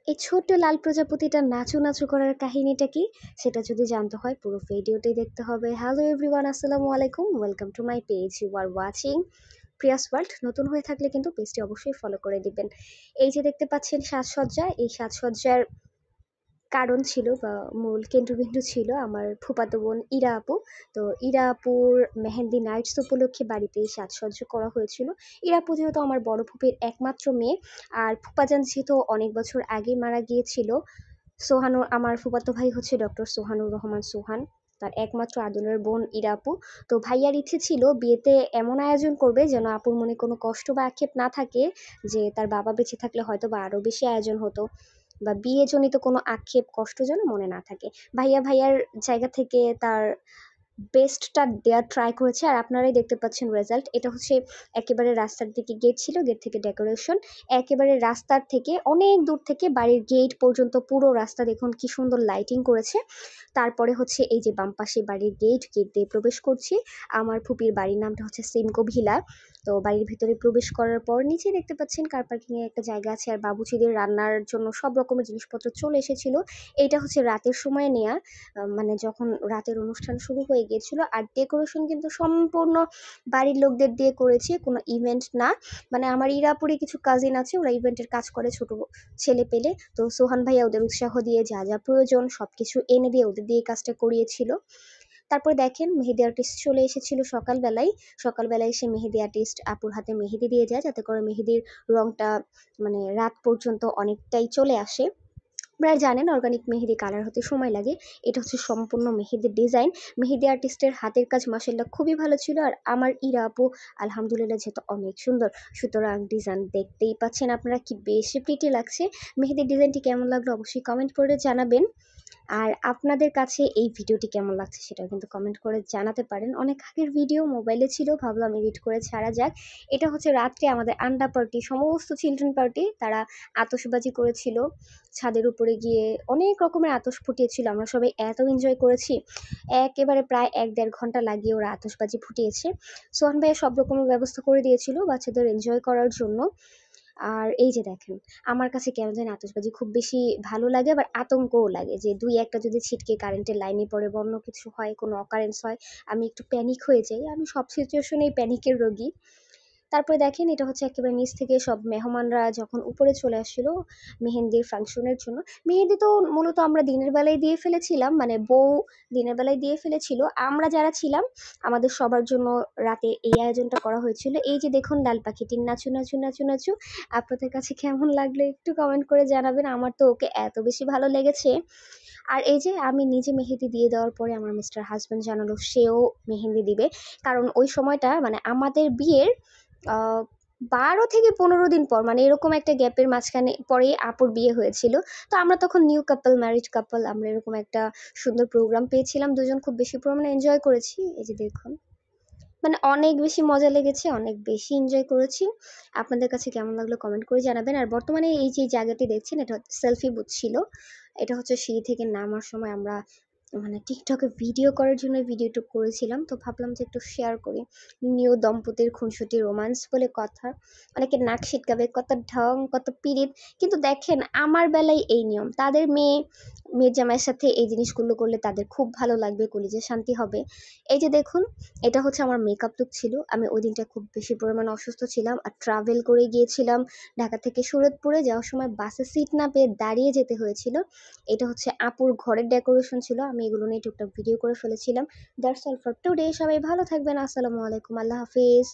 এই ছোট্ট লাল প্রজাপতিটার নাচু নাচু করার কাহিনীটা কি সেটা যদি জানতে হয় পুরো ভিডিওটাই দেখতে হবে। হ্যালো এভরিওয়ান, আসসালামু আলাইকুম, welcome to my page. You are watching Priyas world. নতুন হয়ে থাকলে কিন্তু পেজটি অবশ্যই ফলো করে দিবেন। এই যে দেখতে পাচ্ছেন সাজসজ্জা, এই সাজসজ্জার কারণ ছিল বা মূল কেন্দ্রবিন্দু ছিল আমার ফুফাতো বোন ইরা আপু। তো ইরা আপুর মেহেন্দি নাইটস উপলক্ষে বাড়িতে সাজসজ্জা করা হয়েছিল। ইরা আপু যেহেতু আমার বড় ফুপির একমাত্র মেয়ে, আর ফুপাজান যেহেতু অনেক বছর আগে মারা গিয়েছিল, সোহানুর আমার ফুফাতো ভাই হচ্ছে ডক্টর সোহানুর রহমান সোহান, তার একমাত্র আদরের বোন ইরা আপু। তো ভাইয়ার ইচ্ছে ছিল বিয়েতে এমন আয়োজন করবে যেন আপুর মনে কোনো কষ্ট বা আক্ষেপ না থাকে, যে তার বাবা বেঁচে থাকলে হয়তো বা আরও বেশি আয়োজন হতো, বা বিয়েজনিত কোনো আক্ষেপ কষ্ট যেন মনে না থাকে। ভাইয়ার জায়গা থেকে তার বেস্টটা দেওয়ার ট্রাই করেছে, আর আপনারাই দেখতে পাচ্ছেন রেজাল্ট। এটা হচ্ছে একেবারে রাস্তার দিকে গেট ছিল, গেট থেকে ডেকোরেশন, একেবারে রাস্তার থেকে অনেক দূর থেকে বাড়ির গেট পর্যন্ত পুরো রাস্তা দেখুন কি সুন্দর লাইটিং করেছে। তারপরে হচ্ছে এই যে বাম পাশে বাড়ির গেট, গেট দিয়ে প্রবেশ করছি। আমার ফুপির বাড়ির নামটা হচ্ছে সিমকো ভিলা। তো বাড়ির ভিতরে প্রবেশ করার পর নিচে দেখতে পাচ্ছেন কার পার্কিং এর একটা জায়গা আছে, আর বাবুচিদের রান্নার জন্য সব রকমের জিনিসপত্র চলে এসেছিল। এইটা হচ্ছে রাতের সময় নেয়া, মানে যখন রাতের অনুষ্ঠান শুরু হয়ে গিয়েছিল। আর ডেকোরেশন কিন্তু সম্পূর্ণ বাড়ির লোকদের দিয়ে করেছে, কোনো ইভেন্ট না। মানে আমার ইরাপুরে কিছু কাজিন আছে, ওরা ইভেন্টের কাজ করে, ছোট ছেলে পেলে। তো সোহান ভাইয়া ওদের উৎসাহ দিয়ে যা যা প্রয়োজন সবকিছু এনে দিয়ে ওদের দিয়ে কাজটা করিয়েছিল। তারপরে দেখেন মেহেদি আর্টিস্ট চলে এসেছিল সকালবেলায় এসে মেহেদি আর্টিস্ট আপুর হাতে মেহেদি দিয়ে যায়, যাতে করে মেহেদির রংটা মানে রাত পর্যন্ত অনেকটাই চলে আসে। আপনারা জানেন অর্গানিক মেহেদি কালার হতে সময় লাগে। এটা হচ্ছে সম্পূর্ণ মেহেদির ডিজাইন। মেহেদি আর্টিস্টের হাতের কাজ মাশাআল্লাহ খুবই ভালো ছিল, আর আমার ইরা আপু আলহামদুলিল্লাহ যেহেতু অনেক সুন্দর, সুতরাং ডিজাইন দেখতেই পাচ্ছেন আপনারা কি বেশি প্রিটি লাগছে। মেহেদির ডিজাইনটি কেমন লাগলো অবশ্যই কমেন্ট করে জানাবেন। আর আপনাদের কাছে এই ভিডিওটি কেমন লাগছে সেটাও কিন্তু কমেন্ট করে জানাতে পারেন। অনেক আগের ভিডিও মোবাইলে ছিল, ভাবলাম এডিট করে ছাড়া যাক। এটা হচ্ছে রাত্রে আমাদের আন্ডা পার্টি, সমস্ত চিলড্রেন পার্টি, তারা আতশবাজি করেছিল ছাদের উপরে গিয়ে, অনেক রকমের আতশ ফুটিয়েছিল। আমরা সবাই এত এনজয় করেছি, একেবারে প্রায় 1-1.5 ঘন্টা লাগিয়ে ওরা আতশবাজি ফুটিয়েছে। সোহান ভাইয়া সব রকমের ব্যবস্থা করে দিয়েছিল বাচ্চাদের এনজয় করার জন্য। আর এই যে দেখেন, আমার কাছে কেন জানি আতশবাজি খুব বেশি ভালো লাগে, আবার আতঙ্কও লাগে, যে দুই একটা যদি ছিটকে কারেন্টের লাইনে পড়ে বা অন্য কিছু হয়, কোনো অকারেন্স হয়, আমি একটু প্যানিক হয়ে যাই। আমি সব সিচুয়েশনেই প্যানিকের রোগী। তারপরে দেখেন এটা হচ্ছে একেবারে নিচ থেকে সব মেহমানরা যখন উপরে চলে আসছিল মেহেন্দির ফাংশনের জন্য। মেহেদি তো মূলত আমরা দিনের বেলায় দিয়ে ফেলেছিলাম, মানে বউ দিনের বেলায় দিয়ে ফেলেছিল, আমরা যারা ছিলাম আমাদের সবার জন্য রাতে এই আয়োজনটা করা হয়েছিল। এই যে দেখুন লাল পাখিটির নাচু নাচু নাচু নাচু, আপনাদের কাছে কেমন লাগলো একটু কমেন্ট করে জানাবেন। আমার তো ওকে এত বেশি ভালো লেগেছে। আর এই যে আমি নিজে মেহেদি দিয়ে দেওয়ার পরে আমার মিস্টার হাজব্যান্ড জানালো সেও মেহেন্দি দিবে, কারণ ওই সময়টা মানে আমাদের বিয়ের 12 থেকে 15 দিন পর, মানে এরকম একটা গ্যাপের মাঝখানে পরেই আপুর বিয়ে হয়েছিল। তো আমরা তখন নিউ কাপল, ম্যারিড কাপল, আমরা এরকম একটা সুন্দর প্রোগ্রাম পেয়েছিলাম, দুজন খুব বেশি পরিমাণে এনজয় করেছি। এই যে দেখুন, মানে অনেক বেশি মজা লেগেছে, অনেক বেশি এনজয় করেছি। আপনাদের কাছে কেমন লাগলো কমেন্ট করে জানাবেন। আর বর্তমানে এই যে জায়গাটি দেখছেন এটা সেলফি বুথ ছিল। এটা হচ্ছে সিঁড়ি থেকে নামার সময় আমরা মানে টিকটকে ভিডিও করার জন্য ভিডিওটা করেছিলাম, তো ভাবলাম যে একটু শেয়ার করি। নিউ দম্পতির খুনসুটি রোমান্স বলে কথা, অনেকে নাক সিটকাবে, কত ঢং কত পিরিত। কিন্তু দেখেন আমার বেলায় এই নিয়ম, তাদের মেয়ের জামাইয়ের সাথে এই জিনিসগুলো করলে তাদের খুব ভালো লাগবে, কলিজে শান্তি হবে। এই যে দেখুন, এটা হচ্ছে আমার মেকআপ লুক ছিল। আমি ওই দিনটা খুব বেশি পরিমাণে অসুস্থ ছিলাম, আর ট্রাভেল করে গিয়েছিলাম ঢাকা থেকে সুরতপুরে। যাওয়ার সময় বাসে সিট না পেয়ে দাঁড়িয়ে যেতে হয়েছিল। এটা হচ্ছে আপুর ঘরের ডেকোরেশন ছিল, আমি এগুলো নিয়ে টুকটাক ভিডিও করে ফেলেছিলাম। That's all for today. সবাই ভালো থাকবেন, আসসালামু আলাইকুম, আল্লাহ হাফিজ।